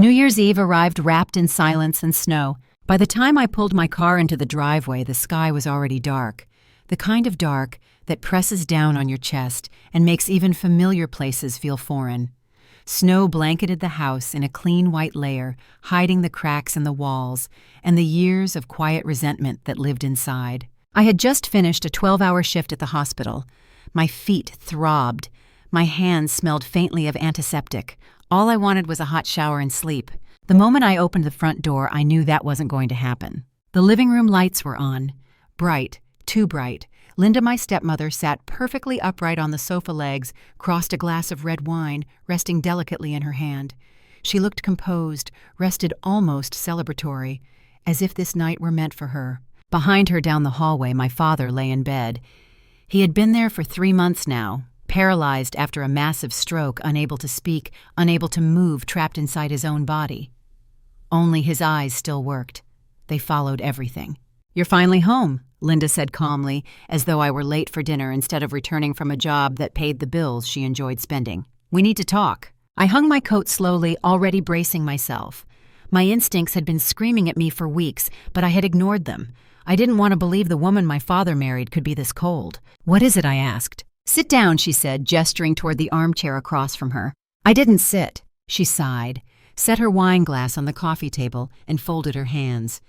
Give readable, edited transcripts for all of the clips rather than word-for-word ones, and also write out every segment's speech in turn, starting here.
New Year's Eve arrived wrapped in silence and snow. By the time I pulled my car into the driveway, the sky was already dark. The kind of dark that presses down on your chest and makes even familiar places feel foreign. Snow blanketed the house in a clean white layer, hiding the cracks in the walls and the years of quiet resentment that lived inside. I had just finished a 12-hour shift at the hospital. My feet throbbed. My hands smelled faintly of antiseptic. All I wanted was a hot shower and sleep. The moment I opened the front door, I knew that wasn't going to happen. The living room lights were on. Bright, too bright. Linda, my stepmother, sat perfectly upright on the sofa legs, crossed a glass of red wine, resting delicately in her hand. She looked composed, rested almost celebratory, as if this night were meant for her. Behind her down the hallway, my father lay in bed. He had been there for 3 months now, paralyzed after a massive stroke, unable to speak, unable to move, trapped inside his own body. Only his eyes still worked. They followed everything. "You're finally home," Linda said calmly, as though I were late for dinner instead of returning from a job that paid the bills she enjoyed spending. "We need to talk." I hung my coat slowly, already bracing myself. My instincts had been screaming at me for weeks, but I had ignored them. I didn't want to believe the woman my father married could be this cold. "What is it?" I asked. "Sit down," she said, gesturing toward the armchair across from her. I didn't sit. She sighed, set her wine glass on the coffee table, and folded her hands.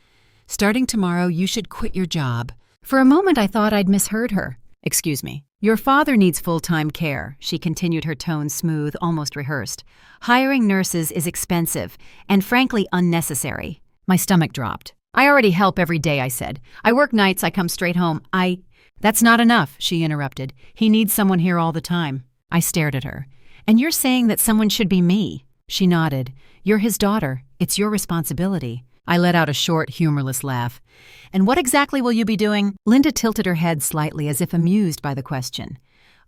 "Starting tomorrow, you should quit your job." For a moment, I thought I'd misheard her. "Excuse me. Your father needs full-time care," she continued, her tone smooth, almost rehearsed. "Hiring nurses is expensive and, frankly, unnecessary." My stomach dropped. "I already help every day," I said. "I work nights, I come straight home. That's not enough," she interrupted. "He needs someone here all the time." I stared at her. "And you're saying that someone should be me?" She nodded. "You're his daughter. It's your responsibility." I let out a short, humorless laugh. "And what exactly will you be doing?" Linda tilted her head slightly, as if amused by the question.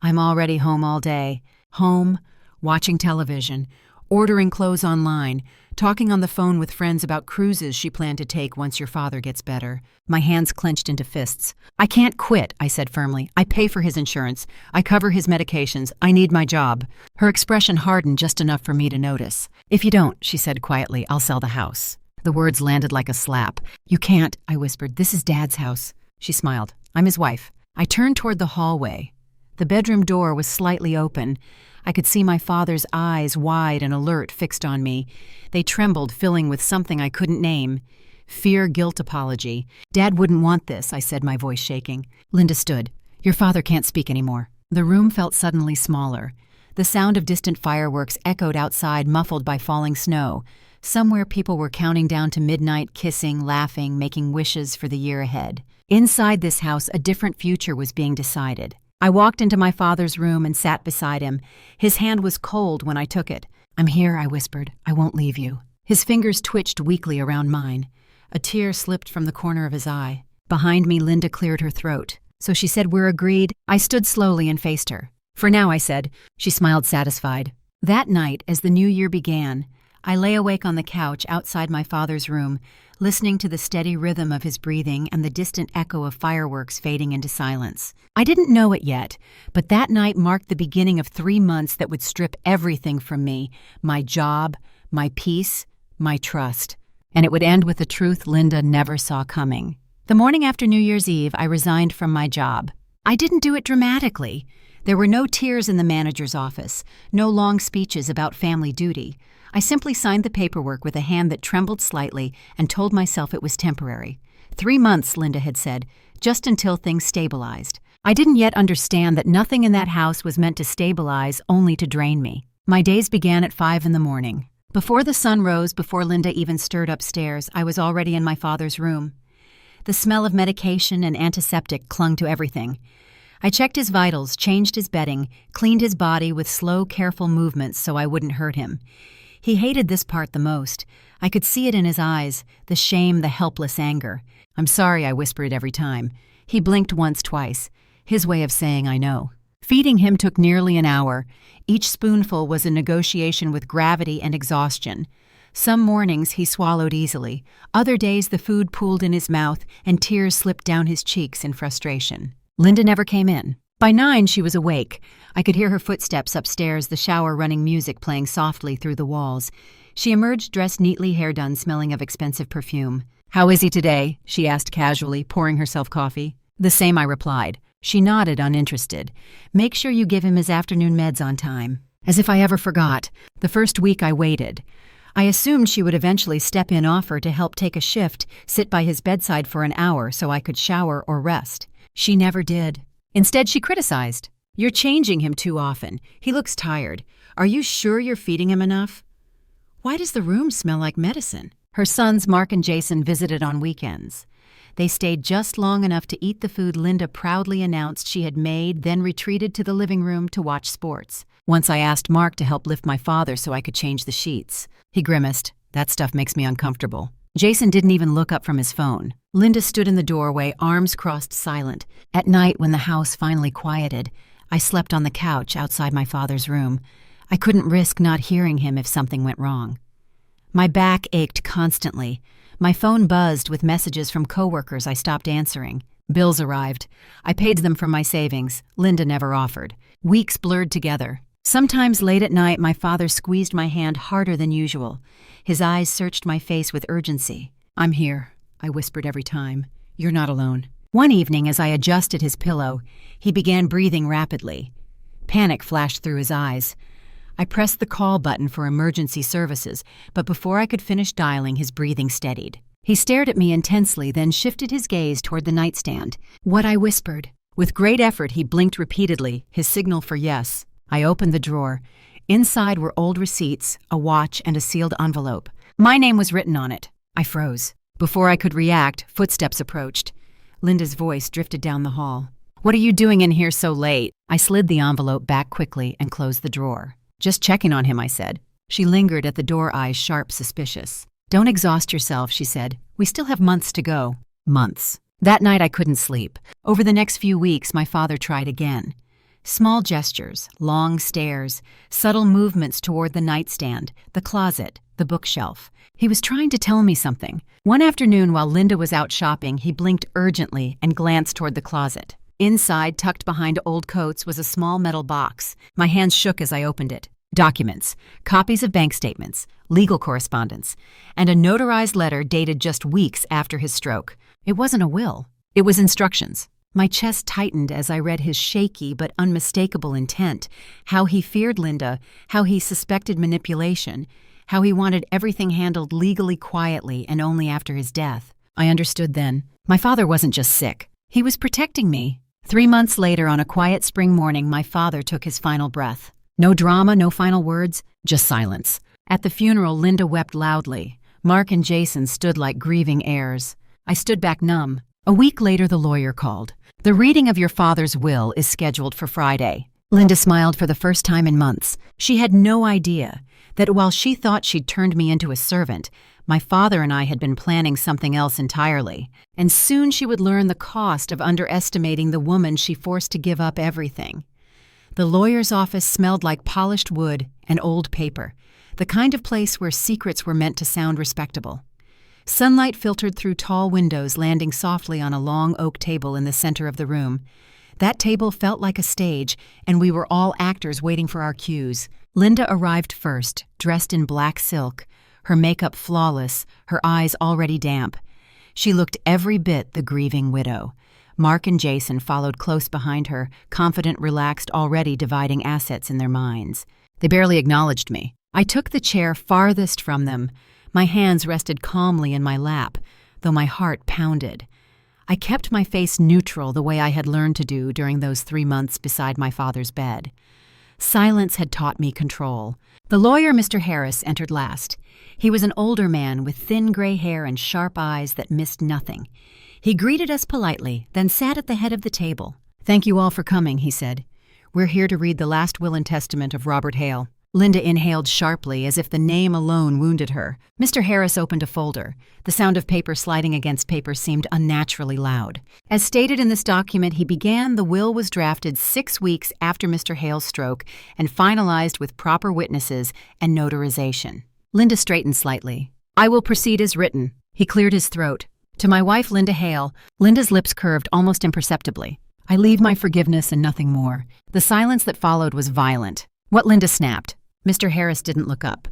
"I'm already home all day. Home, watching television, ordering clothes online, talking on the phone with friends about cruises she planned to take once your father gets better." My hands clenched into fists. "I can't quit," I said firmly. "I pay for his insurance. I cover his medications. I need my job." Her expression hardened just enough for me to notice. "If you don't," she said quietly, "I'll sell the house." The words landed like a slap. "You can't," I whispered. "This is Dad's house." She smiled. "I'm his wife." I turned toward the hallway. The bedroom door was slightly open. I could see my father's eyes, wide and alert, fixed on me. They trembled, filling with something I couldn't name. Fear, guilt, apology. "Dad wouldn't want this," I said, my voice shaking. Linda stood. "Your father can't speak anymore." The room felt suddenly smaller. The sound of distant fireworks echoed outside, muffled by falling snow. Somewhere people were counting down to midnight, kissing, laughing, making wishes for the year ahead. Inside this house, a different future was being decided. I walked into my father's room and sat beside him. His hand was cold when I took it. "I'm here," I whispered. "I won't leave you." His fingers twitched weakly around mine. A tear slipped from the corner of his eye. Behind me, Linda cleared her throat. "So she said we're agreed?" I stood slowly and faced her. "For now," I said. She smiled, satisfied. That night, as the new year began, I lay awake on the couch outside my father's room, listening to the steady rhythm of his breathing and the distant echo of fireworks fading into silence. I didn't know it yet, but that night marked the beginning of 3 months that would strip everything from me: my job, my peace, my trust. And it would end with the truth Linda never saw coming. The morning after New Year's Eve, I resigned from my job. I didn't do it dramatically. There were no tears in the manager's office, no long speeches about family duty. I simply signed the paperwork with a hand that trembled slightly and told myself it was temporary. 3 months, Linda had said, just until things stabilized. I didn't yet understand that nothing in that house was meant to stabilize, only to drain me. My days began at 5 in the morning. Before the sun rose, before Linda even stirred upstairs, I was already in my father's room. The smell of medication and antiseptic clung to everything. I checked his vitals, changed his bedding, cleaned his body with slow, careful movements so I wouldn't hurt him. He hated this part the most. I could see it in his eyes, the shame, the helpless anger. "I'm sorry," I whispered every time. He blinked once, twice, his way of saying I know. Feeding him took nearly an hour. Each spoonful was a negotiation with gravity and exhaustion. Some mornings he swallowed easily. Other days the food pooled in his mouth and tears slipped down his cheeks in frustration. Linda never came in. By 9, she was awake. I could hear her footsteps upstairs, the shower running music playing softly through the walls. She emerged dressed neatly, hair done, smelling of expensive perfume. "How is he today?" she asked casually, pouring herself coffee. "The same," I replied. She nodded, uninterested. "Make sure you give him his afternoon meds on time." As if I ever forgot. The first week I waited. I assumed she would eventually step in, offer to help take a shift, sit by his bedside for an hour so I could shower or rest. She never did. Instead, she criticized. "You're changing him too often. He looks tired. Are you sure you're feeding him enough? Why does the room smell like medicine?" Her sons, Mark and Jason, visited on weekends. They stayed just long enough to eat the food Linda proudly announced she had made, then retreated to the living room to watch sports. Once I asked Mark to help lift my father so I could change the sheets. He grimaced. "That stuff makes me uncomfortable." Jason didn't even look up from his phone. Linda stood in the doorway, arms crossed, silent. At night, when the house finally quieted, I slept on the couch outside my father's room. I couldn't risk not hearing him if something went wrong. My back ached constantly. My phone buzzed with messages from coworkers I stopped answering. Bills arrived. I paid them from my savings. Linda never offered. Weeks blurred together. Sometimes late at night, my father squeezed my hand harder than usual. His eyes searched my face with urgency. "I'm here," I whispered every time. "You're not alone." One evening, as I adjusted his pillow, he began breathing rapidly. Panic flashed through his eyes. I pressed the call button for emergency services, but before I could finish dialing, his breathing steadied. He stared at me intensely, then shifted his gaze toward the nightstand. What I whispered. With great effort, he blinked repeatedly, his signal for yes. I opened the drawer. Inside were old receipts, a watch, and a sealed envelope. My name was written on it. I froze. Before I could react, footsteps approached. Linda's voice drifted down the hall. "What are you doing in here so late?" I slid the envelope back quickly and closed the drawer. "Just checking on him," I said. She lingered at the door, eyes sharp, suspicious. "Don't exhaust yourself," she said. "We still have months to go." Months. That night I couldn't sleep. Over the next few weeks, my father tried again. Small gestures, long stares, subtle movements toward the nightstand, the closet, the bookshelf. He was trying to tell me something. One afternoon while Linda was out shopping, he blinked urgently and glanced toward the closet. Inside, tucked behind old coats, was a small metal box. My hands shook as I opened it. Documents, copies of bank statements, legal correspondence, and a notarized letter dated just weeks after his stroke. It wasn't a will. It was instructions. My chest tightened as I read his shaky but unmistakable intent, how he feared Linda, how he suspected manipulation, how he wanted everything handled legally, quietly, and only after his death. I understood then. My father wasn't just sick. He was protecting me. 3 months later, on a quiet spring morning, my father took his final breath. No drama, no final words, just silence. At the funeral, Linda wept loudly. Mark and Jason stood like grieving heirs. I stood back numb. A week later, the lawyer called. "The reading of your father's will is scheduled for Friday." Linda smiled for the first time in months. She had no idea that while she thought she'd turned me into a servant, my father and I had been planning something else entirely. And soon she would learn the cost of underestimating the woman she forced to give up everything. The lawyer's office smelled like polished wood and old paper, the kind of place where secrets were meant to sound respectable. Sunlight filtered through tall windows, landing softly on a long oak table in the center of the room. That table felt like a stage, and we were all actors waiting for our cues. Linda arrived first, dressed in black silk, her makeup flawless, her eyes already damp. She looked every bit the grieving widow. Mark and Jason followed close behind her, confident, relaxed, already dividing assets in their minds. They barely acknowledged me. I took the chair farthest from them. My hands rested calmly in my lap, though my heart pounded. I kept my face neutral the way I had learned to do during those 3 months beside my father's bed. Silence had taught me control. The lawyer, Mr. Harris, entered last. He was an older man with thin gray hair and sharp eyes that missed nothing. He greeted us politely, then sat at the head of the table. "Thank you all for coming," he said. "We're here to read the last will and testament of Robert Hale." Linda inhaled sharply, as if the name alone wounded her. Mr. Harris opened a folder. The sound of paper sliding against paper seemed unnaturally loud. As stated in this document, he began, the will was drafted 6 weeks after Mr. Hale's stroke and finalized with proper witnesses and notarization. Linda straightened slightly. "I will proceed as written." He cleared his throat. "To my wife, Linda Hale." Linda's lips curved almost imperceptibly. "I leave my forgiveness and nothing more." The silence that followed was violent. What Linda snapped. Mr. Harris didn't look up.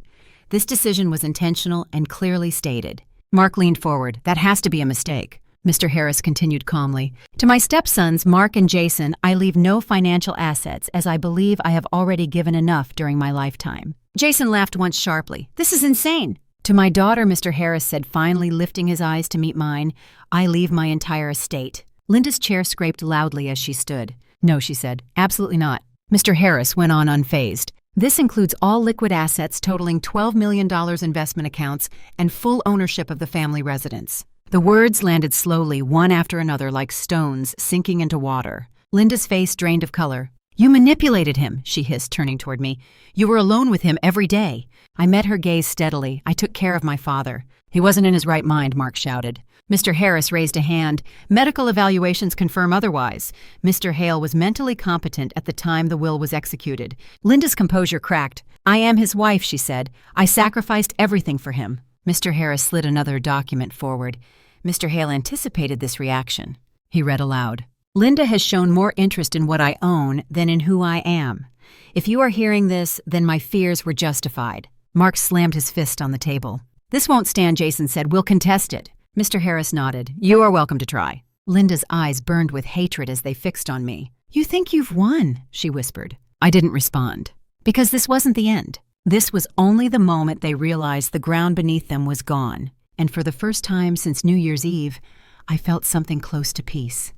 This decision was intentional and clearly stated. Mark leaned forward. That has to be a mistake. Mr. Harris continued calmly. To my stepsons, Mark and Jason, I leave no financial assets as I believe I have already given enough during my lifetime. Jason laughed once sharply. This is insane. To my daughter, Mr. Harris said, finally lifting his eyes to meet mine, I leave my entire estate. Linda's chair scraped loudly as she stood. No, she said, absolutely not. Mr. Harris went on unfazed. This includes all liquid assets totaling $12 million investment accounts and full ownership of the family residence. The words landed slowly, one after another, like stones sinking into water. Linda's face drained of color. You manipulated him, she hissed, turning toward me. You were alone with him every day. I met her gaze steadily. I took care of my father. He wasn't in his right mind, Mark shouted. Mr. Harris raised a hand. Medical evaluations confirm otherwise. Mr. Hale was mentally competent at the time the will was executed. Linda's composure cracked. I am his wife, she said. I sacrificed everything for him. Mr. Harris slid another document forward. Mr. Hale anticipated this reaction. He read aloud. Linda has shown more interest in what I own than in who I am. If you are hearing this, then my fears were justified. Mark slammed his fist on the table. This won't stand, Jason said. We'll contest it. Mr. Harris nodded. You are welcome to try. Linda's eyes burned with hatred as they fixed on me. You think you've won, she whispered. I didn't respond. Because this wasn't the end. This was only the moment they realized the ground beneath them was gone. And for the first time since New Year's Eve, I felt something close to peace.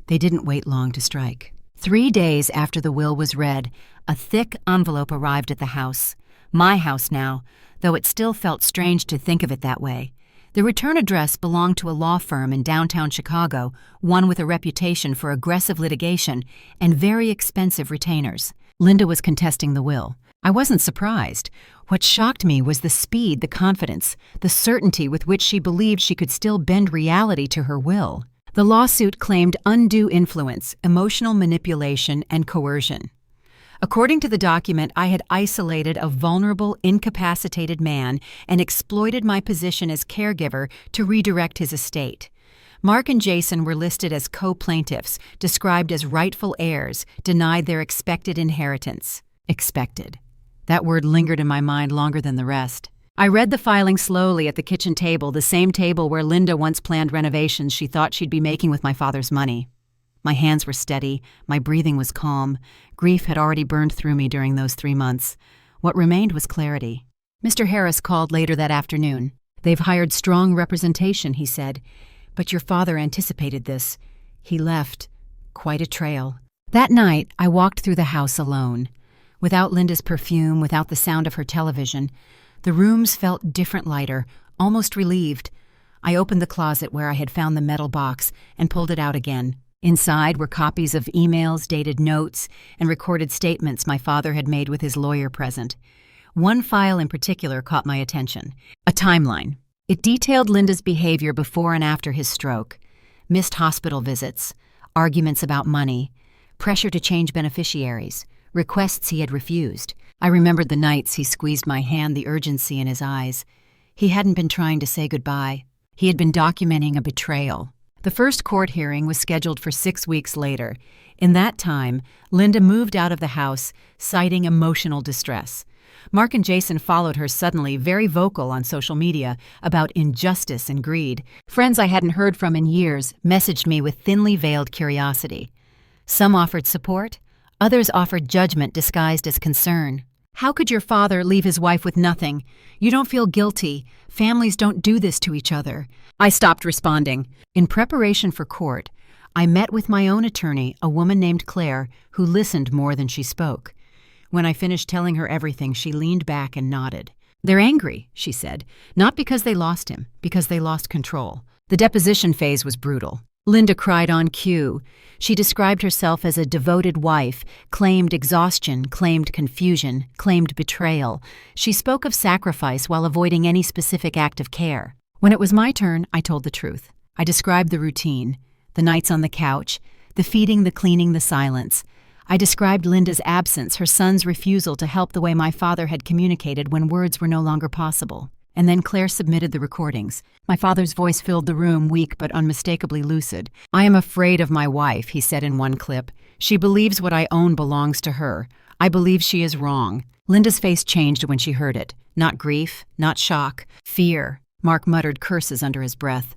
They didn't wait long to strike. 3 days after the will was read, a thick envelope arrived at the house. My house now, though it still felt strange to think of it that way. The return address belonged to a law firm in downtown Chicago, one with a reputation for aggressive litigation and very expensive retainers. Linda was contesting the will. I wasn't surprised. What shocked me was the speed, the confidence, the certainty with which she believed she could still bend reality to her will. The lawsuit claimed undue influence, emotional manipulation, and coercion. According to the document, I had isolated a vulnerable, incapacitated man and exploited my position as caregiver to redirect his estate. Mark and Jason were listed as co-plaintiffs, described as rightful heirs, denied their expected inheritance. Expected. That word lingered in my mind longer than the rest. I read the filing slowly at the kitchen table, the same table where Linda once planned renovations she thought she'd be making with my father's money. My hands were steady, my breathing was calm. Grief had already burned through me during those 3 months. What remained was clarity. Mr. Harris called later that afternoon. They've hired strong representation, he said. But your father anticipated this. He left quite a trail. That night, I walked through the house alone. Without Linda's perfume, without the sound of her television, the rooms felt different, lighter, almost relieved. I opened the closet where I had found the metal box and pulled it out again. Inside were copies of emails, dated notes, and recorded statements my father had made with his lawyer present. One file in particular caught my attention. A timeline. It detailed Linda's behavior before and after his stroke. Missed hospital visits, arguments about money, pressure to change beneficiaries, requests he had refused. I remembered the nights he squeezed my hand, the urgency in his eyes. He hadn't been trying to say goodbye. He had been documenting a betrayal. The first court hearing was scheduled for 6 weeks later. In that time, Linda moved out of the house, citing emotional distress. Mark and Jason followed her suddenly, very vocal on social media about injustice and greed. Friends I hadn't heard from in years messaged me with thinly veiled curiosity. Some offered support, others offered judgment disguised as concern. How could your father leave his wife with nothing? You don't feel guilty. Families don't do this to each other. I stopped responding. In preparation for court, I met with my own attorney, a woman named Claire, who listened more than she spoke. When I finished telling her everything, she leaned back and nodded. They're angry, she said, not because they lost him, because they lost control. The deposition phase was brutal. Linda cried on cue. She described herself as a devoted wife, claimed exhaustion, claimed confusion, claimed betrayal. She spoke of sacrifice while avoiding any specific act of care. When it was my turn, I told the truth. I described the routine, the nights on the couch, the feeding, the cleaning, the silence. I described Linda's absence, her son's refusal to help the way my father had communicated when words were no longer possible. And then Claire submitted the recordings. My father's voice filled the room, weak but unmistakably lucid. I am afraid of my wife, he said in one clip. She believes what I own belongs to her. I believe she is wrong. Linda's face changed when she heard it. Not grief, not shock, fear. Mark muttered curses under his breath.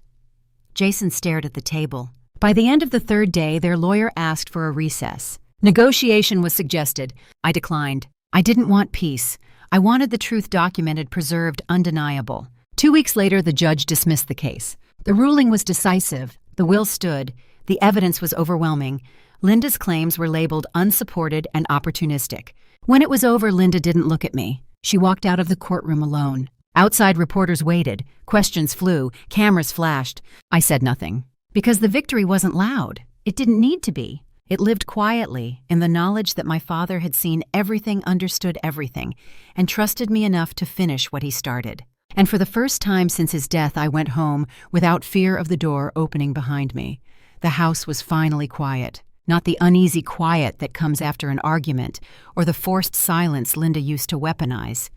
Jason stared at the table. By the end of the third day, their lawyer asked for a recess. Negotiation was suggested. I declined. I didn't want peace. I wanted the truth documented, preserved, undeniable. 2 weeks later, the judge dismissed the case. The ruling was decisive. The will stood. The evidence was overwhelming. Linda's claims were labeled unsupported and opportunistic. When it was over, Linda didn't look at me. She walked out of the courtroom alone. Outside, reporters waited. Questions flew. Cameras flashed. I said nothing. Because the victory wasn't loud. It didn't need to be. It lived quietly in the knowledge that my father had seen everything, understood everything, and trusted me enough to finish what he started. And for the first time since his death, I went home without fear of the door opening behind me. The house was finally quiet. Not the uneasy quiet that comes after an argument or the forced silence Linda used to weaponize.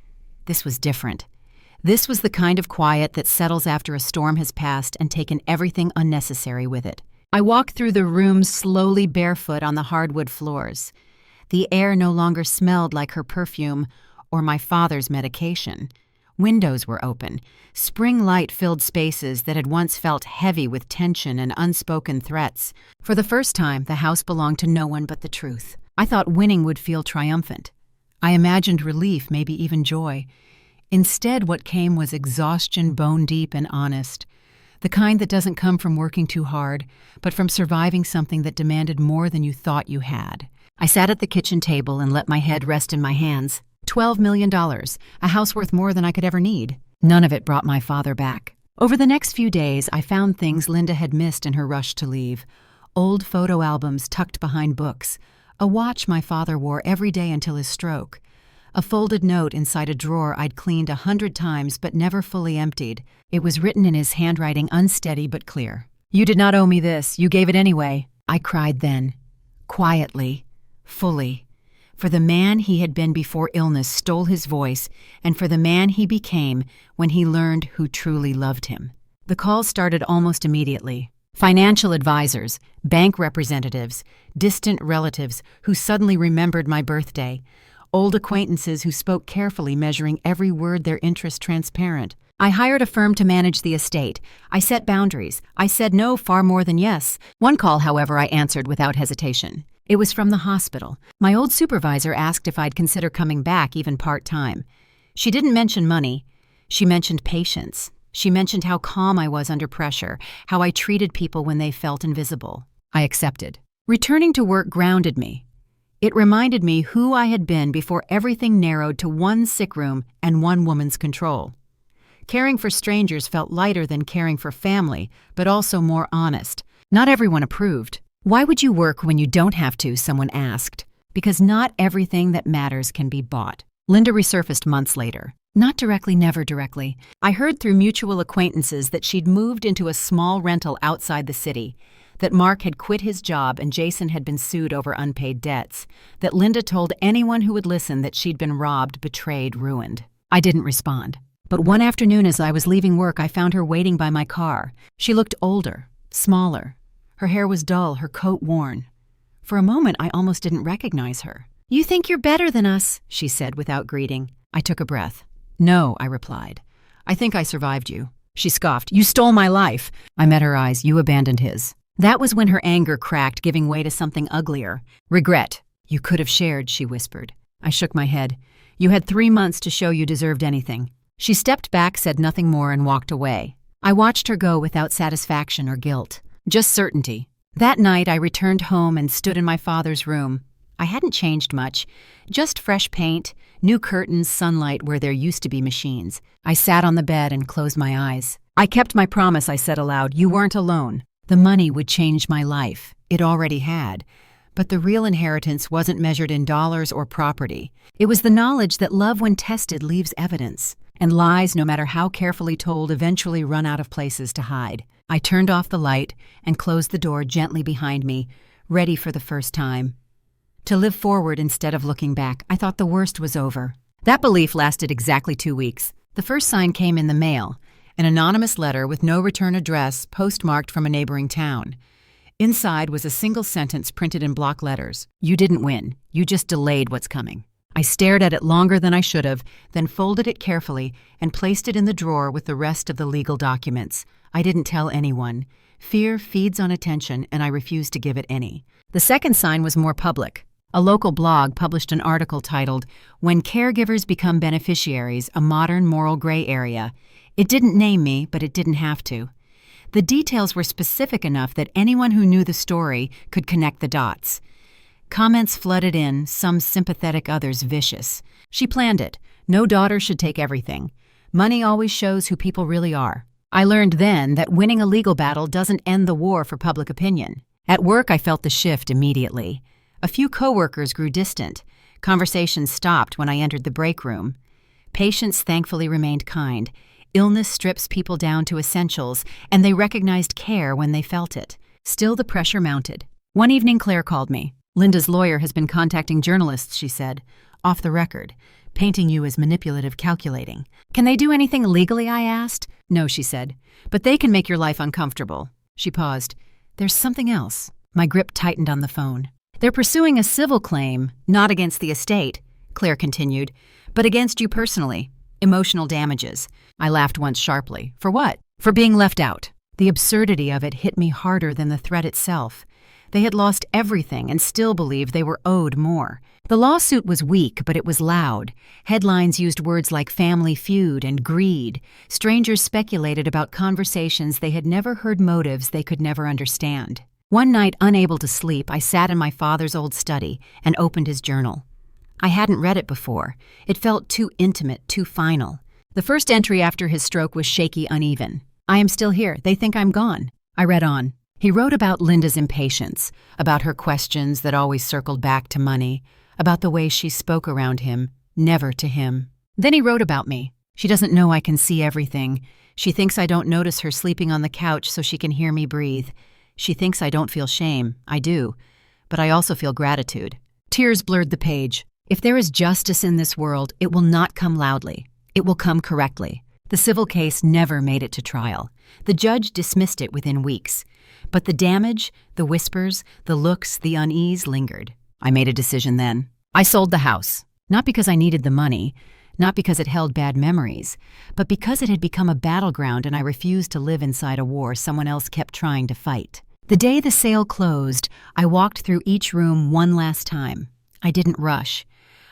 This was different. This was the kind of quiet that settles after a storm has passed and taken everything unnecessary with it. I walked through the room slowly, barefoot on the hardwood floors. The air no longer smelled like her perfume or my father's medication. Windows were open. Spring light filled spaces that had once felt heavy with tension and unspoken threats. For the first time, the house belonged to no one but the truth. I thought winning would feel triumphant. I imagined relief, maybe even joy. Instead, what came was exhaustion, bone deep and honest. The kind that doesn't come from working too hard, but from surviving something that demanded more than you thought you had. I sat at the kitchen table and let my head rest in my hands. $12 million, a house worth more than I could ever need. None of it brought my father back. Over the next few days, I found things Linda had missed in her rush to leave. Old photo albums tucked behind books. A watch my father wore every day until his stroke. A folded note inside a drawer I'd cleaned 100 times but never fully emptied. It was written in his handwriting, unsteady but clear. "You did not owe me this. You gave it anyway." I cried then. Quietly. Fully. For the man he had been before illness stole his voice, and for the man he became when he learned who truly loved him. The calls started almost immediately. Financial advisors, bank representatives, distant relatives who suddenly remembered my birthday, old acquaintances who spoke carefully, measuring every word, their interest transparent. I hired a firm to manage the estate. I set boundaries. I said no far more than yes. One call, however, I answered without hesitation. It was from the hospital. My old supervisor asked if I'd consider coming back, even part-time. She didn't mention money. She mentioned patience. She mentioned how calm I was under pressure, how I treated people when they felt invisible. I accepted. Returning to work grounded me. It reminded me who I had been before everything narrowed to one sick room and one woman's control. Caring for strangers felt lighter than caring for family, but also more honest. Not everyone approved. "Why would you work when you don't have to?" someone asked. Because not everything that matters can be bought. Linda resurfaced months later. Not directly, never directly. I heard through mutual acquaintances that she'd moved into a small rental outside the city, that Mark had quit his job and Jason had been sued over unpaid debts, that Linda told anyone who would listen that she'd been robbed, betrayed, ruined. I didn't respond. But one afternoon as I was leaving work, I found her waiting by my car. She looked older, smaller. Her hair was dull, her coat worn. For a moment, I almost didn't recognize her. "You think you're better than us," she said without greeting. I took a breath. "No," I replied. "I think I survived you." She scoffed. "You stole my life." I met her eyes. "You abandoned his." That was when her anger cracked, giving way to something uglier. "Regret. You could have shared," she whispered. I shook my head. "You had 3 months to show you deserved anything." She stepped back, said nothing more, and walked away. I watched her go without satisfaction or guilt. Just certainty. That night, I returned home and stood in my father's room. I hadn't changed much. Just fresh paint, new curtains, sunlight where there used to be machines. I sat on the bed and closed my eyes. "I kept my promise," I said aloud. "You weren't alone. The money would change my life. It already had. But the real inheritance wasn't measured in dollars or property. It was the knowledge that love, when tested, leaves evidence. And lies, no matter how carefully told, eventually run out of places to hide." I turned off the light and closed the door gently behind me, ready for the first time. To live forward instead of looking back. I thought the worst was over. That belief lasted exactly 2 weeks. The first sign came in the mail, an anonymous letter with no return address, postmarked from a neighboring town. Inside was a single sentence printed in block letters. "You didn't win. You just delayed what's coming." I stared at it longer than I should have, then folded it carefully and placed it in the drawer with the rest of the legal documents. I didn't tell anyone. Fear feeds on attention, and I refused to give it any. The second sign was more public. A local blog published an article titled, "When Caregivers Become Beneficiaries, a Modern Moral Gray Area." It didn't name me, but it didn't have to. The details were specific enough that anyone who knew the story could connect the dots. Comments flooded in, some sympathetic, others vicious. She planned it. No daughter should take everything. Money always shows who people really are. I learned then that winning a legal battle doesn't end the war for public opinion. At work, I felt the shift immediately. A few coworkers grew distant. Conversations stopped when I entered the break room. Patients thankfully remained kind. Illness strips people down to essentials, and they recognized care when they felt it. Still, the pressure mounted. One evening, Claire called me. "Linda's lawyer has been contacting journalists," she said. "Off the record. Painting you as manipulative, calculating." "Can they do anything legally?" I asked. "No," she said. "But they can make your life uncomfortable." She paused. "There's something else." My grip tightened on the phone. "They're pursuing a civil claim, not against the estate," Claire continued, "but against you personally. Emotional damages." I laughed once sharply. "For what?" "For being left out." The absurdity of it hit me harder than the threat itself. They had lost everything and still believed they were owed more. The lawsuit was weak, but it was loud. Headlines used words like family feud and greed. Strangers speculated about conversations they had never heard, motives they could never understand. One night, unable to sleep, I sat in my father's old study and opened his journal. I hadn't read it before. It felt too intimate, too final. The first entry after his stroke was shaky, uneven. "I am still here. They think I'm gone." I read on. He wrote about Linda's impatience, about her questions that always circled back to money, about the way she spoke around him, never to him. Then he wrote about me. "She doesn't know I can see everything. She thinks I don't notice her sleeping on the couch so she can hear me breathe. She thinks I don't feel shame. I do. But I also feel gratitude." Tears blurred the page. If there is justice in this world, it will not come loudly. It will come correctly. The civil case never made it to trial. The judge dismissed it within weeks. But the damage, the whispers, the looks, the unease lingered. I made a decision then. I sold the house. Not because I needed the money, not because it held bad memories, but because it had become a battleground and I refused to live inside a war someone else kept trying to fight. The day the sale closed, I walked through each room one last time. I didn't rush.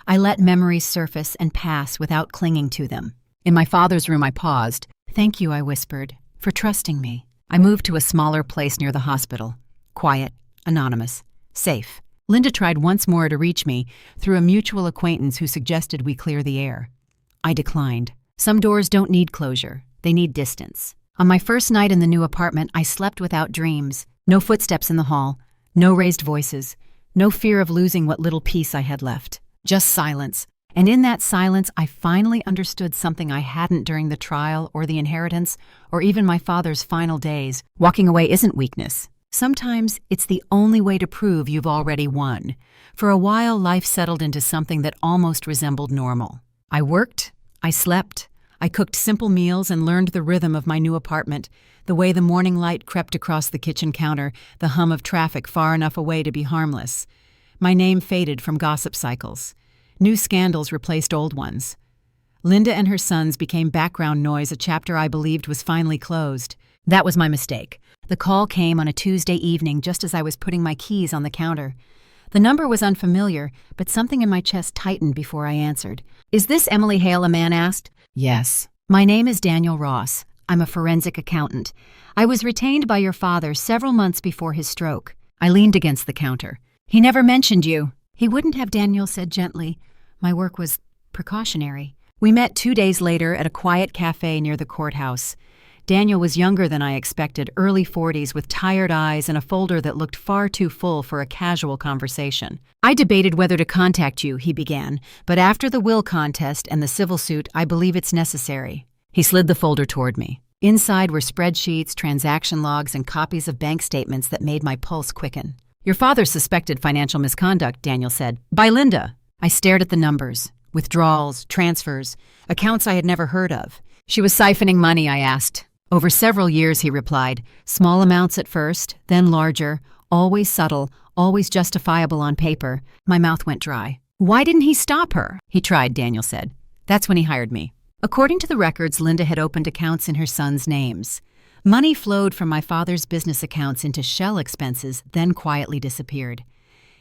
I let memories surface and pass without clinging to them. In my father's room, I paused. "Thank you," I whispered, "for trusting me." I moved to a smaller place near the hospital. Quiet, anonymous, safe. Linda tried once more to reach me through a mutual acquaintance who suggested we clear the air. I declined. Some doors don't need closure. They need distance. On my first night in the new apartment, I slept without dreams. No footsteps in the hall. No raised voices. No fear of losing what little peace I had left. Just silence. And in that silence, I finally understood something I hadn't during the trial or the inheritance or even my father's final days. Walking away isn't weakness. Sometimes it's the only way to prove you've already won. For a while, life settled into something that almost resembled normal. I worked, I slept, I cooked simple meals and learned the rhythm of my new apartment, the way the morning light crept across the kitchen counter, the hum of traffic far enough away to be harmless. My name faded from gossip cycles. New scandals replaced old ones. Linda and her sons became background noise, a chapter I believed was finally closed. That was my mistake. The call came on a Tuesday evening just as I was putting my keys on the counter. The number was unfamiliar, but something in my chest tightened before I answered. "Is this Emily Hale?" a man asked. "Yes." "My name is Daniel Ross. I'm a forensic accountant. I was retained by your father several months before his stroke." I leaned against the counter. "He never mentioned you." "He wouldn't have," Daniel said gently. "My work was precautionary." We met 2 days later at a quiet cafe near the courthouse. Daniel was younger than I expected, early 40s, with tired eyes and a folder that looked far too full for a casual conversation. "I debated whether to contact you," he began, "but after the will contest and the civil suit, I believe it's necessary." He slid the folder toward me. Inside were spreadsheets, transaction logs, and copies of bank statements that made my pulse quicken. "Your father suspected financial misconduct," Daniel said. "By Linda." I stared at the numbers. Withdrawals, transfers, accounts I had never heard of. "She was siphoning money," I asked. "Over several years," he replied. "Small amounts at first, then larger, always subtle, always justifiable on paper." My mouth went dry. Why didn't he stop her? He tried, Daniel said. That's when he hired me. According to the records, Linda had opened accounts in her sons' names. Money flowed from my father's business accounts into shell expenses, then quietly disappeared.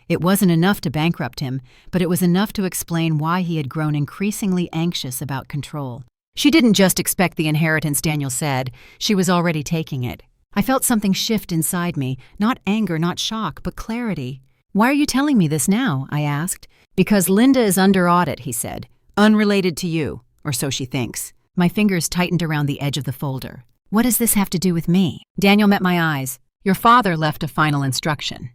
It wasn't enough to bankrupt him, but it was enough to explain why he had grown increasingly anxious about control. She didn't just expect the inheritance, Daniel said. She was already taking it. I felt something shift inside me, not anger, not shock, but clarity. Why are you telling me this now? I asked. Because Linda is under audit, he said. Unrelated to you, or so she thinks. My fingers tightened around the edge of the folder. What does this have to do with me? Daniel met my eyes. Your father left a final instruction.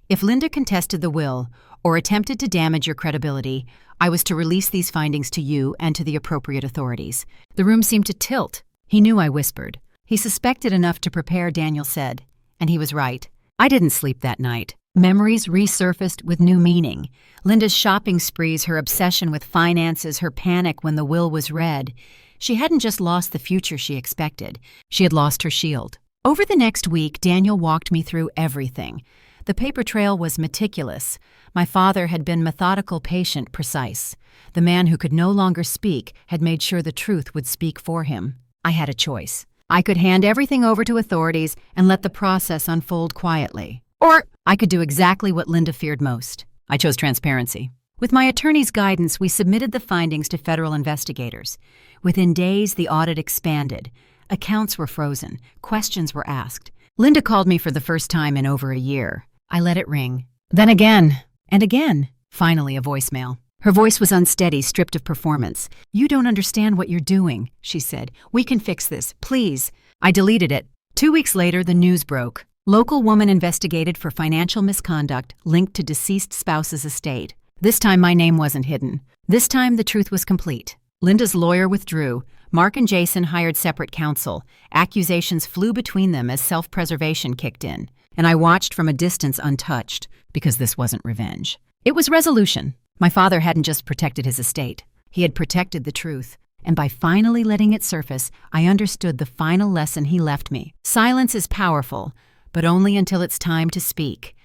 If Linda contested the will or attempted to damage your credibility, I was to release these findings to you and to the appropriate authorities. The room seemed to tilt. He knew I whispered. He suspected enough to prepare, Daniel said. And he was right. I didn't sleep that night. Memories resurfaced with new meaning. Linda's shopping sprees, her obsession with finances, her panic when the will was read. She hadn't just lost the future she expected. She had lost her shield. Over the next week, Daniel walked me through everything. The paper trail was meticulous. My father had been methodical, patient, precise. The man who could no longer speak had made sure the truth would speak for him. I had a choice. I could hand everything over to authorities and let the process unfold quietly. Or I could do exactly what Linda feared most. I chose transparency. With my attorney's guidance, we submitted the findings to federal investigators. Within days, the audit expanded. Accounts were frozen. Questions were asked. Linda called me for the first time in over a year. I let it ring. Then again. And again. Finally, a voicemail. Her voice was unsteady, stripped of performance. You don't understand what you're doing, she said. We can fix this, please. I deleted it. 2 weeks later, the news broke. Local woman investigated for financial misconduct linked to deceased spouse's estate. This time my name wasn't hidden. This time the truth was complete. Linda's lawyer withdrew. Mark and Jason hired separate counsel. Accusations flew between them as self-preservation kicked in. And I watched from a distance untouched, because this wasn't revenge. It was resolution. My father hadn't just protected his estate. He had protected the truth. And by finally letting it surface, I understood the final lesson he left me. Silence is powerful, but only until it's time to speak.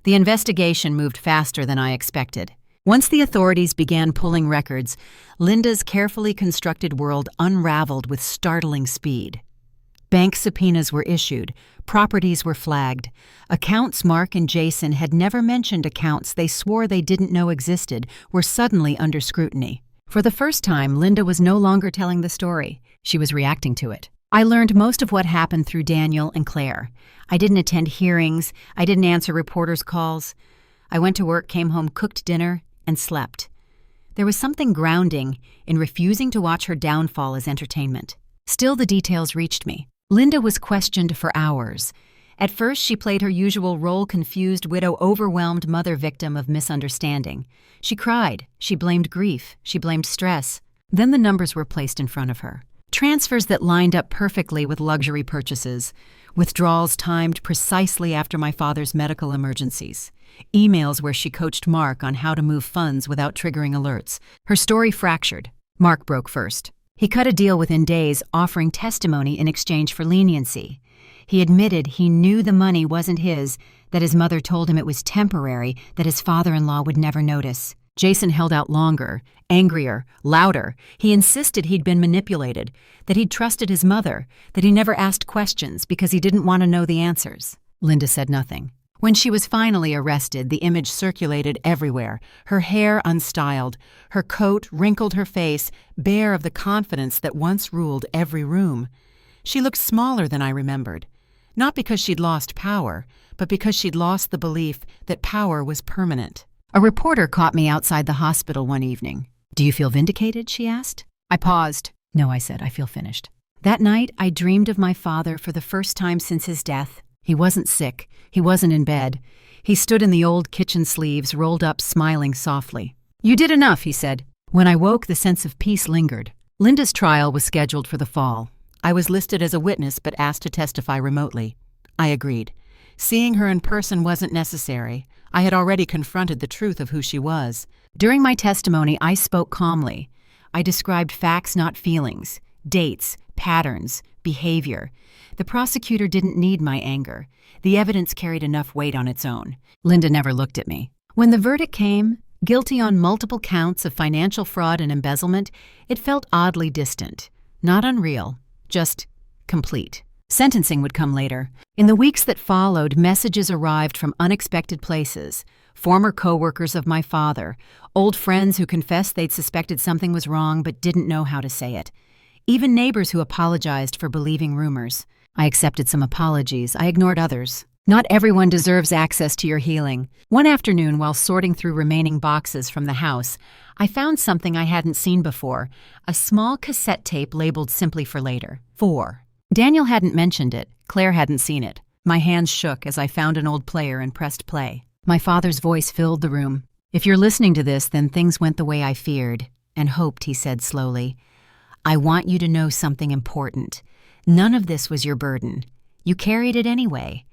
The investigation moved faster than I expected. Once the authorities began pulling records, Linda's carefully constructed world unraveled with startling speed. Bank subpoenas were issued, properties were flagged. Accounts Mark and Jason had never mentioned accounts they swore they didn't know existed were suddenly under scrutiny. For the first time, Linda was no longer telling the story. She was reacting to it. I learned most of what happened through Daniel and Claire. I didn't attend hearings. I didn't answer reporters' calls. I went to work, came home, cooked dinner, and slept. There was something grounding in refusing to watch her downfall as entertainment. Still, the details reached me. Linda was questioned for hours. At first, she played her usual role, confused widow, overwhelmed mother, victim of misunderstanding. She cried. She blamed grief. She blamed stress. Then the numbers were placed in front of her. Transfers that lined up perfectly with luxury purchases. Withdrawals timed precisely after my father's medical emergencies. Emails where she coached Mark on how to move funds without triggering alerts. Her story fractured. Mark broke first. He cut a deal within days, offering testimony in exchange for leniency. He admitted he knew the money wasn't his, that his mother told him it was temporary, that his father-in-law would never notice. Jason held out longer, angrier, louder. He insisted he'd been manipulated, that he'd trusted his mother, that he never asked questions because he didn't want to know the answers. Linda said nothing. When she was finally arrested, the image circulated everywhere, her hair unstyled, her coat wrinkled her face, bare of the confidence that once ruled every room. She looked smaller than I remembered, not because she'd lost power, but because she'd lost the belief that power was permanent. A reporter caught me outside the hospital one evening. "Do you feel vindicated?" she asked. I paused. "No," I said, "I feel finished." That night, I dreamed of my father for the first time since his death. He wasn't sick. He wasn't in bed. He stood in the old kitchen sleeves, rolled up, smiling softly. "You did enough," he said. When I woke, the sense of peace lingered. Linda's trial was scheduled for the fall. I was listed as a witness but asked to testify remotely. I agreed. Seeing her in person wasn't necessary. I had already confronted the truth of who she was. During my testimony, I spoke calmly. I described facts, not feelings, dates, patterns, behavior. The prosecutor didn't need my anger. The evidence carried enough weight on its own. Linda never looked at me. When the verdict came, Guilty on multiple counts of financial fraud and embezzlement, it felt oddly distant. Not unreal, just complete. Sentencing would come later. In the weeks that followed, messages arrived from unexpected places. Former co-workers of my father, old friends who confessed they'd suspected something was wrong but didn't know how to say it. Even neighbors who apologized for believing rumors. I accepted some apologies. I ignored others. Not everyone deserves access to your healing. One afternoon, while sorting through remaining boxes from the house, I found something I hadn't seen before, a small cassette tape labeled simply for later. 4. Daniel hadn't mentioned it. Claire hadn't seen it. My hands shook as I found an old player and pressed play. My father's voice filled the room. "If you're listening to this, then things went the way I feared and hoped," he said slowly. "I want you to know something important. None of this was your burden. You carried it anyway.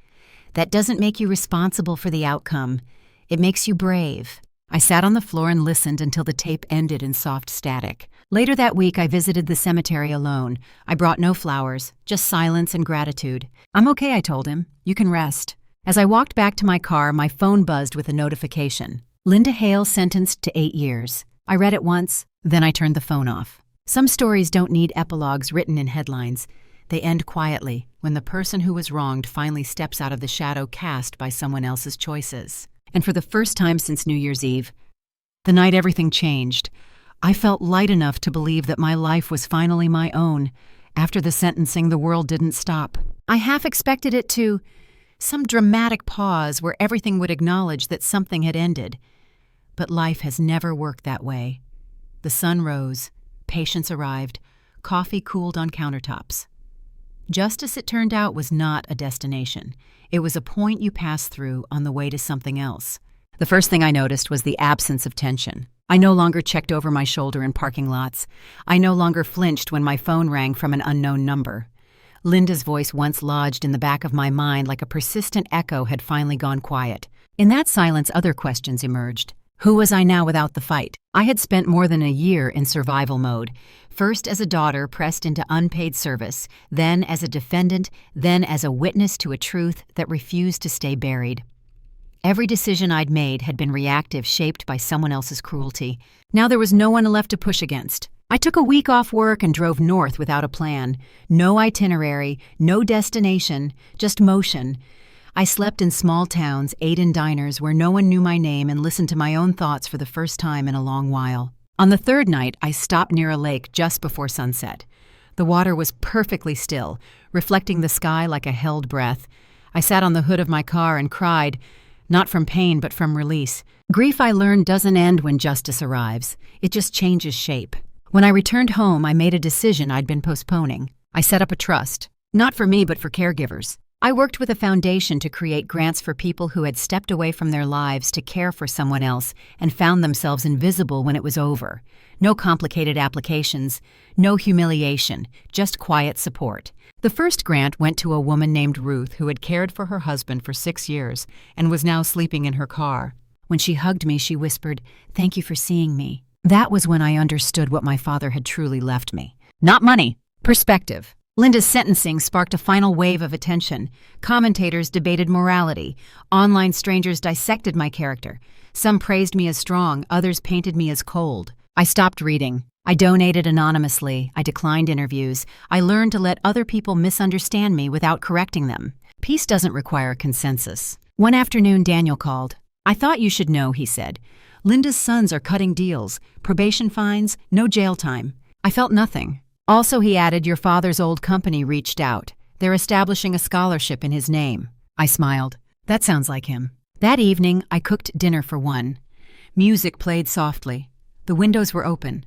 That doesn't make you responsible for the outcome. It makes you brave." I sat on the floor and listened until the tape ended in soft static. Later that week, I visited the cemetery alone. I brought no flowers, just silence and gratitude. "I'm okay," I told him. "You can rest." As I walked back to my car, my phone buzzed with a notification. Linda Hale sentenced to 8 years. I read it once, then I turned the phone off. Some stories don't need epilogues written in headlines. They end quietly, when the person who was wronged finally steps out of the shadow cast by someone else's choices. And for the first time since New Year's Eve, the night everything changed, I felt light enough to believe that my life was finally my own. After the sentencing, the world didn't stop. I half expected it to. Some dramatic pause where everything would acknowledge that something had ended. But life has never worked that way. The sun rose, patients arrived, coffee cooled on countertops. Justice, it turned out, was not a destination. It was a point you passed through on the way to something else. The first thing I noticed was the absence of tension. I no longer checked over my shoulder in parking lots. I no longer flinched when my phone rang from an unknown number. Linda's voice, once lodged in the back of my mind like a persistent echo, had finally gone quiet. In that silence, other questions emerged. Who was I now without the fight? I had spent more than a year in survival mode. First as a daughter pressed into unpaid service, then as a defendant, then as a witness to a truth that refused to stay buried. Every decision I'd made had been reactive, shaped by someone else's cruelty. Now there was no one left to push against. I took a week off work and drove north without a plan. No itinerary, no destination, just motion. I slept in small towns, ate in diners where no one knew my name, and listened to my own thoughts for the first time in a long while. On the third night, I stopped near a lake just before sunset. The water was perfectly still, reflecting the sky like a held breath. I sat on the hood of my car and cried, not from pain but from release. Grief, I learned, doesn't end when justice arrives. It just changes shape. When I returned home, I made a decision I'd been postponing. I set up a trust, not for me but for caregivers. I worked with a foundation to create grants for people who had stepped away from their lives to care for someone else and found themselves invisible when it was over. No complicated applications, no humiliation, just quiet support. The first grant went to a woman named Ruth who had cared for her husband for 6 years and was now sleeping in her car. When she hugged me, she whispered, "Thank you for seeing me." That was when I understood what my father had truly left me. Not money, perspective. Linda's sentencing sparked a final wave of attention. Commentators debated morality. Online strangers dissected my character. Some praised me as strong, others painted me as cold. I stopped reading. I donated anonymously. I declined interviews. I learned to let other people misunderstand me without correcting them. Peace doesn't require consensus. One afternoon, Daniel called. "I thought you should know," he said. "Linda's sons are cutting deals. Probation fines, no jail time." I felt nothing. Also, he added, "Your father's old company reached out. They're establishing a scholarship in his name." I smiled. That sounds like him. That evening, I cooked dinner for one. Music played softly. The windows were open.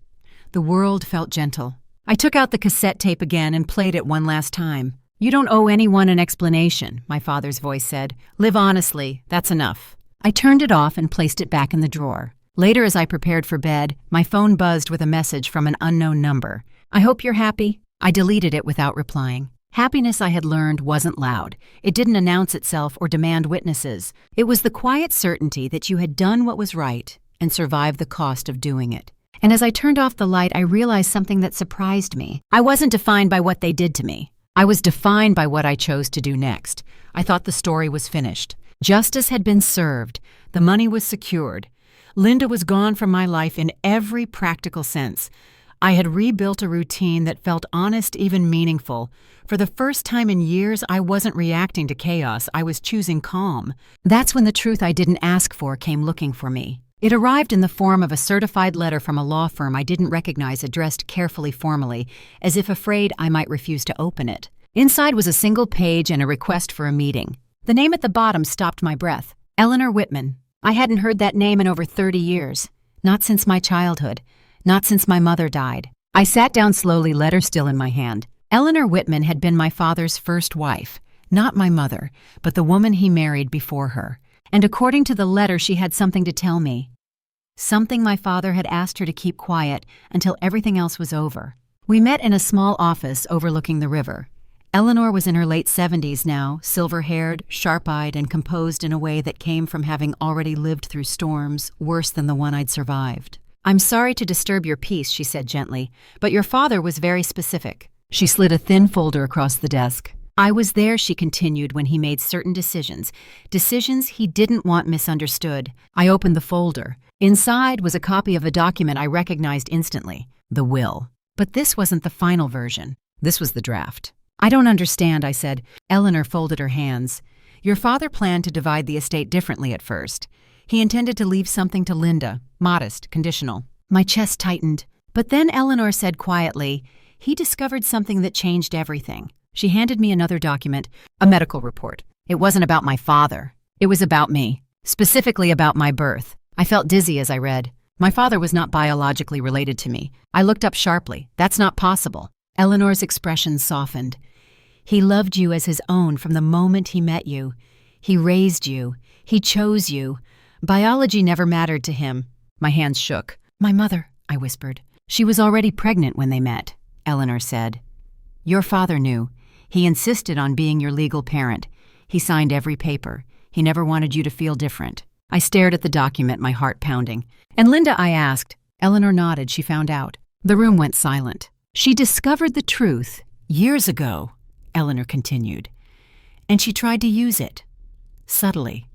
The world felt gentle. I took out the cassette tape again and played it one last time. "You don't owe anyone an explanation," my father's voice said. "Live honestly, that's enough." I turned it off and placed it back in the drawer. Later, as I prepared for bed, my phone buzzed with a message from an unknown number. "I hope you're happy." I deleted it without replying. Happiness, I had learned, wasn't loud. It didn't announce itself or demand witnesses. It was the quiet certainty that you had done what was right and survived the cost of doing it. And as I turned off the light, I realized something that surprised me. I wasn't defined by what they did to me. I was defined by what I chose to do next. I thought the story was finished. Justice had been served. The money was secured. Linda was gone from my life in every practical sense. I had rebuilt a routine that felt honest, even meaningful. For the first time in years, I wasn't reacting to chaos, I was choosing calm. That's when the truth I didn't ask for came looking for me. It arrived in the form of a certified letter from a law firm I didn't recognize, addressed carefully formally, as if afraid I might refuse to open it. Inside was a single page and a request for a meeting. The name at the bottom stopped my breath. Eleanor Whitman. I hadn't heard that name in over 30 years. Not since my childhood. Not since my mother died. I sat down slowly, letter still in my hand. Eleanor Whitman had been my father's first wife. Not my mother, but the woman he married before her. And according to the letter, she had something to tell me. Something my father had asked her to keep quiet until everything else was over. We met in a small office overlooking the river. Eleanor was in her late 70s now, silver-haired, sharp-eyed, and composed in a way that came from having already lived through storms worse than the one I'd survived. "I'm sorry to disturb your peace," she said gently, "but your father was very specific." She slid a thin folder across the desk. "I was there," she continued, "when he made certain decisions he didn't want misunderstood." I opened the folder. Inside was a copy of a document I recognized instantly, the will. But this wasn't the final version. This was the draft. "I don't understand," I said. Eleanor folded her hands. "Your father planned to divide the estate differently at first. He intended to leave something to Linda, modest, conditional." My chest tightened. But then Eleanor said quietly, "He discovered something that changed everything." She handed me another document, a medical report. It wasn't about my father. It was about me, specifically about my birth. I felt dizzy as I read. My father was not biologically related to me. I looked up sharply. "That's not possible." Eleanor's expression softened. "He loved you as his own from the moment he met you. He raised you. He chose you. Biology never mattered to him." My hands shook. "My mother," I whispered. "She was already pregnant when they met," Eleanor said. "Your father knew. He insisted on being your legal parent. He signed every paper. He never wanted you to feel different." I stared at the document, my heart pounding. "And Linda?" I asked. Eleanor nodded. She found out. The room went silent. "She discovered the truth years ago," Eleanor continued. "And she tried to use it. Subtly.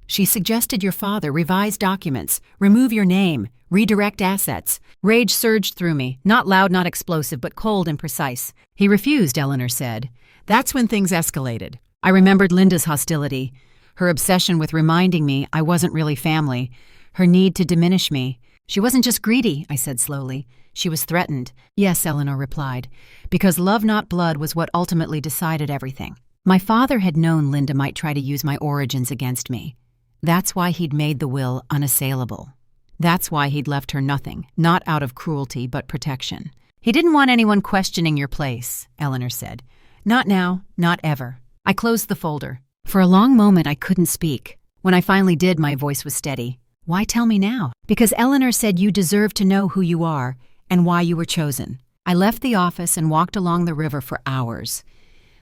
She suggested your father revise documents, remove your name, redirect assets." Rage surged through me, not loud, not explosive, but cold and precise. "He refused," Eleanor said. "That's when things escalated." I remembered Linda's hostility, her obsession with reminding me I wasn't really family, her need to diminish me. "She wasn't just greedy," I said slowly. "She was threatened." "Yes," Eleanor replied, "because love, not blood, was what ultimately decided everything." My father had known Linda might try to use my origins against me. That's why he'd made the will unassailable. That's why he'd left her nothing, not out of cruelty, but protection. "He didn't want anyone questioning your place," Eleanor said. "Not now, not ever." I closed the folder. For a long moment, I couldn't speak. When I finally did, my voice was steady. "Why tell me now?" "Because Eleanor said you deserve to know who you are and why you were chosen." I left the office and walked along the river for hours.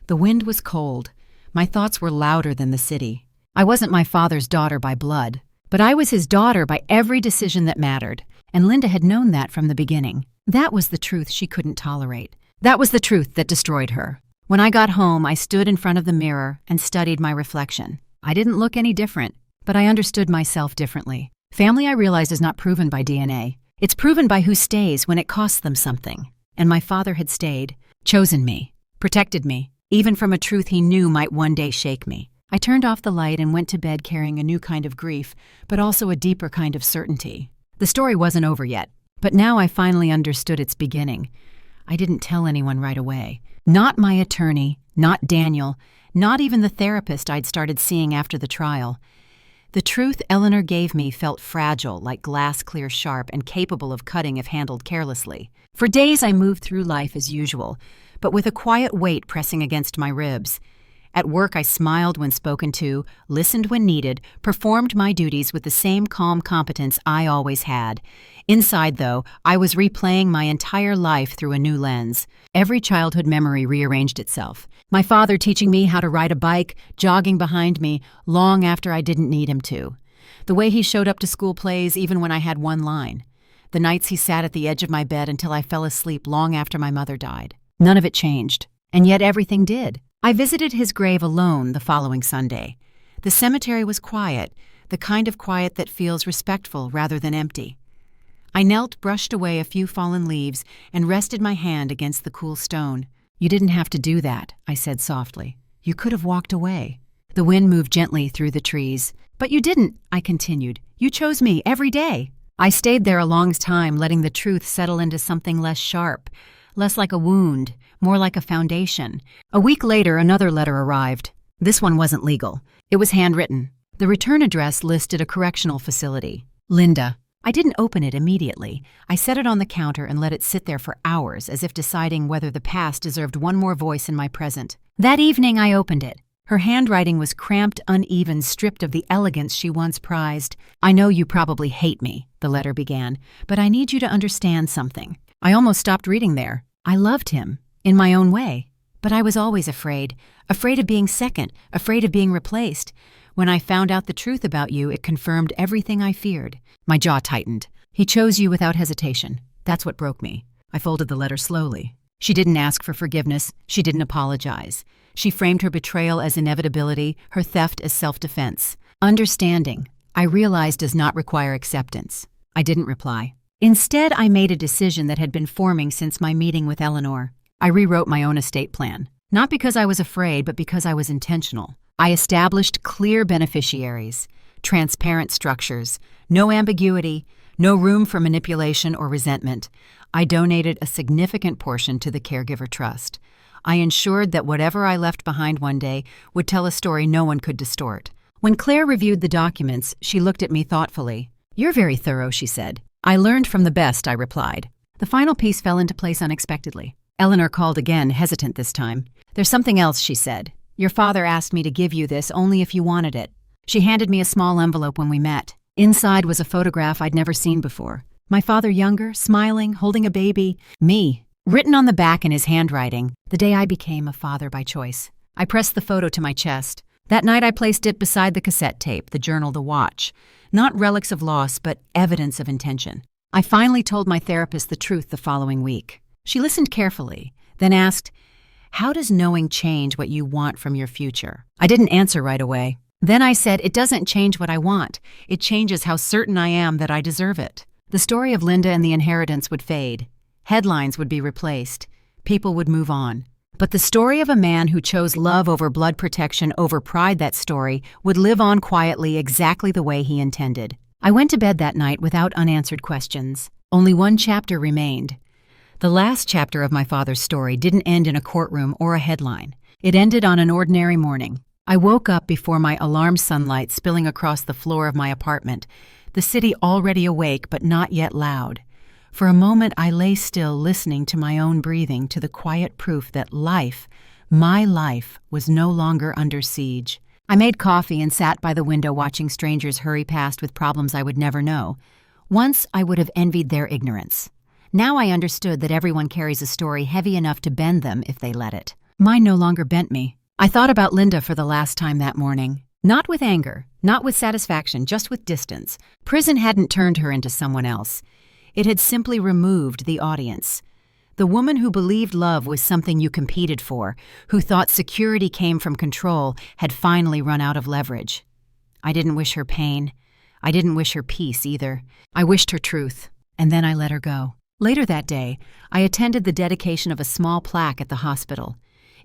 The wind was cold. My thoughts were louder than the city. I wasn't my father's daughter by blood, but I was his daughter by every decision that mattered, and Linda had known that from the beginning. That was the truth she couldn't tolerate. That was the truth that destroyed her. When I got home, I stood in front of the mirror and studied my reflection. I didn't look any different, but I understood myself differently. Family, I realized, is not proven by DNA. It's proven by who stays when it costs them something. And my father had stayed, chosen me, protected me, even from a truth he knew might one day shake me. I turned off the light and went to bed carrying a new kind of grief, but also a deeper kind of certainty. The story wasn't over yet, but now I finally understood its beginning. I didn't tell anyone right away. Not my attorney, not Daniel, not even the therapist I'd started seeing after the trial. The truth Eleanor gave me felt fragile, like glass clear sharp and capable of cutting if handled carelessly. For days I moved through life as usual, but with a quiet weight pressing against my ribs. At work, I smiled when spoken to, listened when needed, performed my duties with the same calm competence I always had. Inside, though, I was replaying my entire life through a new lens. Every childhood memory rearranged itself. My father teaching me how to ride a bike, jogging behind me, long after I didn't need him to. The way he showed up to school plays even when I had one line. The nights he sat at the edge of my bed until I fell asleep long after my mother died. None of it changed, and yet everything did. I visited his grave alone the following Sunday. The cemetery was quiet. The the kind of quiet that feels respectful rather than empty. I knelt, brushed away a few fallen leaves, and rested my hand against the cool stone. "You didn't have to do that," I said softly. "You could have walked away." The wind moved gently through the trees. "But you didn't," I continued. "You chose me every day." I stayed there a long time, letting the truth settle into something less sharp, less like a wound, more like a foundation. A week later, another letter arrived. This one wasn't legal. It was handwritten. The return address listed a correctional facility. Linda. I didn't open it immediately. I set it on the counter and let it sit there for hours, as if deciding whether the past deserved one more voice in my present. That evening, I opened it. Her handwriting was cramped, uneven, stripped of the elegance she once prized. "I know you probably hate me," the letter began, "but I need you to understand something." I almost stopped reading there. I loved him, in my own way. But I was always afraid of being second, afraid of being replaced. When I found out the truth about you, it confirmed everything I feared. My jaw tightened. "He chose you without hesitation. That's what broke me." I folded the letter slowly. She didn't ask for forgiveness. She didn't apologize. She framed her betrayal as inevitability, her theft as self-defense. Understanding, I realized, does not require acceptance. I didn't reply. Instead, I made a decision that had been forming since my meeting with Eleanor. I rewrote my own estate plan. Not because I was afraid, but because I was intentional. I established clear beneficiaries, transparent structures, no ambiguity, no room for manipulation or resentment. I donated a significant portion to the caregiver trust. I ensured that whatever I left behind one day would tell a story no one could distort. When Claire reviewed the documents, she looked at me thoughtfully. "You're very thorough," she said. "I learned from the best," I replied. The final piece fell into place unexpectedly. Eleanor called again, hesitant this time. "There's something else," she said. "Your father asked me to give you this only if you wanted it." She handed me a small envelope when we met. Inside was a photograph I'd never seen before. My father younger, smiling, holding a baby. Me. Written on the back in his handwriting, "The day I became a father by choice." I pressed the photo to my chest. That night I placed it beside the cassette tape, the journal, the watch. Not relics of loss, but evidence of intention. I finally told my therapist the truth the following week. She listened carefully, then asked, "How does knowing change what you want from your future?" I didn't answer right away. Then I said, "It doesn't change what I want. It changes how certain I am that I deserve it." The story of Linda and the inheritance would fade. Headlines would be replaced. People would move on. But the story of a man who chose love over blood protection over pride, that story would live on quietly exactly the way he intended. I went to bed that night without unanswered questions. Only one chapter remained. The last chapter of my father's story didn't end in a courtroom or a headline. It ended on an ordinary morning. I woke up before my alarm sunlight spilling across the floor of my apartment, the city already awake but not yet loud. For a moment I lay still, listening to my own breathing, to the quiet proof that life, my life, was no longer under siege. I made coffee and sat by the window watching strangers hurry past with problems I would never know. Once I would have envied their ignorance. Now I understood that everyone carries a story heavy enough to bend them if they let it. Mine no longer bent me. I thought about Linda for the last time that morning. Not with anger, not with satisfaction, just with distance. Prison hadn't turned her into someone else. It had simply removed the audience. The woman who believed love was something you competed for, who thought security came from control, had finally run out of leverage. I didn't wish her pain. I didn't wish her peace either. I wished her truth, and then I let her go. Later that day, I attended the dedication of a small plaque at the hospital.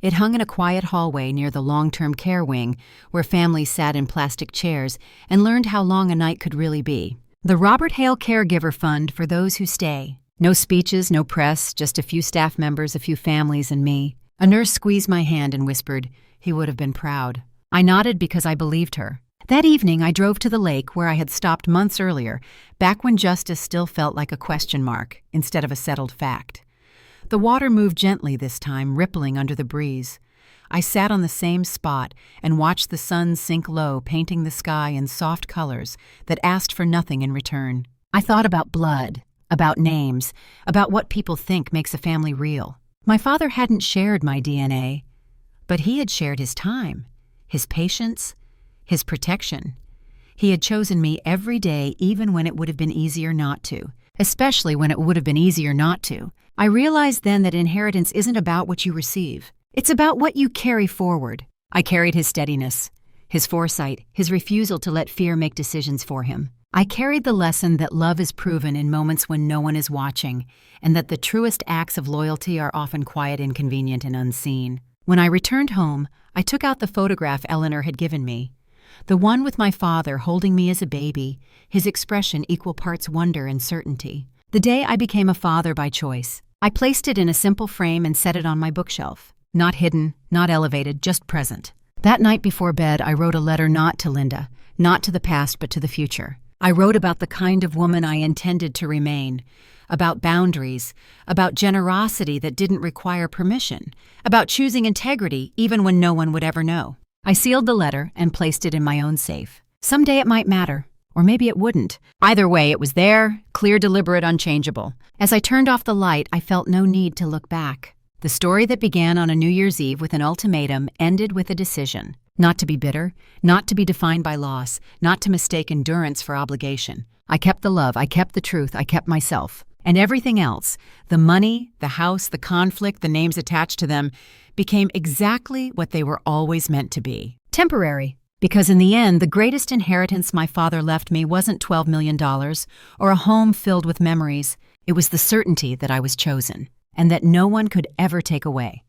It hung in a quiet hallway near the long-term care wing, where families sat in plastic chairs and learned how long a night could really be. The Robert Hale Caregiver Fund for those who stay. No speeches, no press, just a few staff members, a few families, and me. A nurse squeezed my hand and whispered, "He would have been proud." I nodded because I believed her. That evening, I drove to the lake where I had stopped months earlier, back when justice still felt like a question mark instead of a settled fact. The water moved gently this time, rippling under the breeze. I sat on the same spot and watched the sun sink low, painting the sky in soft colors that asked for nothing in return. I thought about blood, about names, about what people think makes a family real. My father hadn't shared my DNA, but he had shared his time, his patience, his protection. He had chosen me every day, even when it would have been easier not to, especially when it would have been easier not to. I realized then that inheritance isn't about what you receive. It's about what you carry forward. I carried his steadiness, his foresight, his refusal to let fear make decisions for him. I carried the lesson that love is proven in moments when no one is watching, and that the truest acts of loyalty are often quiet, inconvenient, and unseen. When I returned home, I took out the photograph Eleanor had given me. The one with my father holding me as a baby, his expression equal parts wonder and certainty. The day I became a father by choice, I placed it in a simple frame and set it on my bookshelf. Not hidden, not elevated, just present. That night before bed, I wrote a letter not to Linda, not to the past but to the future. I wrote about the kind of woman I intended to remain, about boundaries, about generosity that didn't require permission, about choosing integrity even when no one would ever know. I sealed the letter and placed it in my own safe. Someday it might matter, or maybe it wouldn't. Either way, it was there, clear, deliberate, unchangeable. As I turned off the light, I felt no need to look back. The story that began on a New Year's Eve with an ultimatum ended with a decision. Not to be bitter, not to be defined by loss, not to mistake endurance for obligation. I kept the love, I kept the truth, I kept myself. And everything else, the money, the house, the conflict, the names attached to them, became exactly what they were always meant to be. Temporary. Because in the end, the greatest inheritance my father left me wasn't $12 million or a home filled with memories. It was the certainty that I was chosen, and that no one could ever take away.